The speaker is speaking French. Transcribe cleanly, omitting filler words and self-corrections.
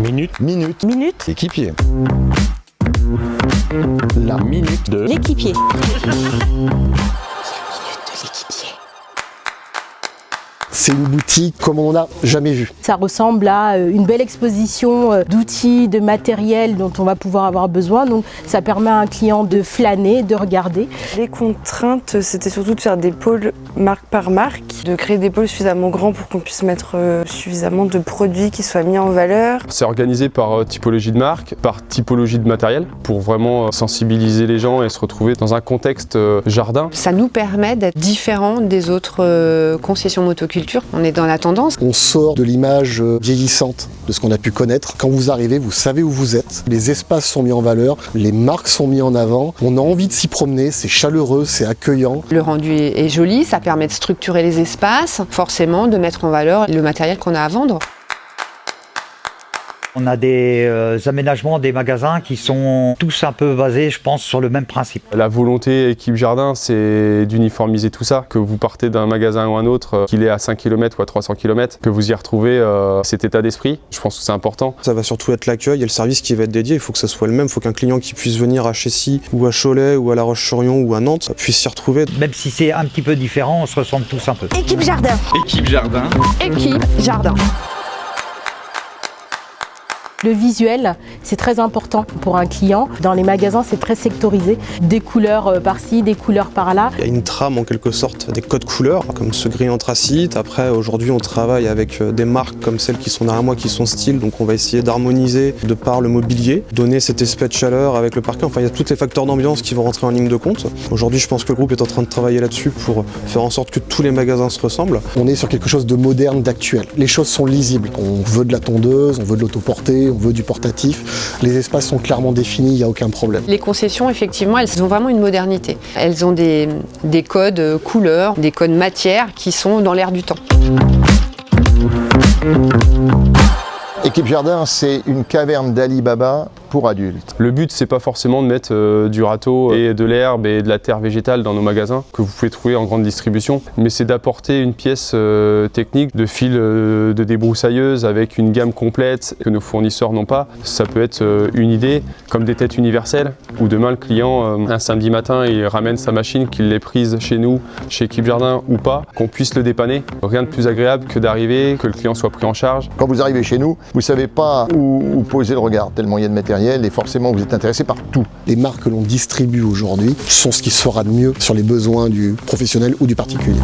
Minute. Équipier. La minute de l'équipier. C'est une boutique comme on n'en a jamais vu. Ça ressemble à une belle exposition d'outils, de matériel dont on va pouvoir avoir besoin. Donc ça permet à un client de flâner, de regarder. Les contraintes, c'était surtout de faire des pôles marque par marque, de créer des pôles suffisamment grands pour qu'on puisse mettre suffisamment de produits qui soient mis en valeur. C'est organisé par typologie de marque, par typologie de matériel, pour vraiment sensibiliser les gens et se retrouver dans un contexte jardin. Ça nous permet d'être différents des autres concessions motoculture. On est dans la tendance. On sort de l'image vieillissante de ce qu'on a pu connaître. Quand vous arrivez, vous savez où vous êtes. Les espaces sont mis en valeur, les marques sont mis en avant. On a envie de s'y promener, c'est chaleureux, c'est accueillant. Le rendu est joli, ça permet de structurer les espaces, forcément de mettre en valeur le matériel qu'on a à vendre. On a des aménagements des magasins qui sont tous un peu basés, je pense, sur le même principe. La volonté équipe jardin, c'est d'uniformiser tout ça. Que vous partez d'un magasin ou un autre, qu'il est à 5 km ou à 300 km, que vous y retrouvez cet état d'esprit. Je pense que c'est important. Ça va surtout être l'accueil et le service qui va être dédié. Il faut que ça soit le même. Il faut qu'un client qui puisse venir à Chessy ou à Cholet ou à La Roche-sur-Yon ou à Nantes puisse s'y retrouver. Même si c'est un petit peu différent, on se ressemble tous un peu. Équipe jardin. Équipe jardin. Équipe jardin. Le visuel, c'est très important pour un client. Dans les magasins, c'est très sectorisé. Des couleurs par-ci, des couleurs par-là. Il y a une trame en quelque sorte, des codes couleurs, comme ce gris anthracite. Après, aujourd'hui, on travaille avec des marques comme celles qui sont derrière moi, qui sont style. Donc on va essayer d'harmoniser de par le mobilier, donner cet aspect de chaleur avec le parquet. Enfin, il y a tous les facteurs d'ambiance qui vont rentrer en ligne de compte. Aujourd'hui, je pense que le groupe est en train de travailler là-dessus pour faire en sorte que tous les magasins se ressemblent. On est sur quelque chose de moderne, d'actuel. Les choses sont lisibles. On veut de la tondeuse, on veut de l'autoportée, on veut du portatif. Les espaces sont clairement définis, il n'y a aucun problème. Les concessions, effectivement, elles ont vraiment une modernité. Elles ont des codes couleurs, des codes matières qui sont dans l'air du temps. Équipe jardin, c'est une caverne d'Ali Baba pour adultes. Le but, c'est pas forcément de mettre du râteau et de l'herbe et de la terre végétale dans nos magasins, que vous pouvez trouver en grande distribution, mais c'est d'apporter une pièce technique de fil de débroussailleuse avec une gamme complète que nos fournisseurs n'ont pas. Ça peut être une idée, comme des têtes universelles, où demain le client, un samedi matin, il ramène sa machine, qu'il l'ait prise chez nous, chez Équipe Jardin ou pas, qu'on puisse le dépanner. Rien de plus agréable que d'arriver, que le client soit pris en charge. Quand vous arrivez chez nous, vous ne savez pas où poser le regard, tellement il y a de matériel et forcément vous êtes intéressé par tout. Les marques que l'on didistribue aujourd'hui sont ce qui se fera de mieux sur les besoins du professionnel ou du particulier.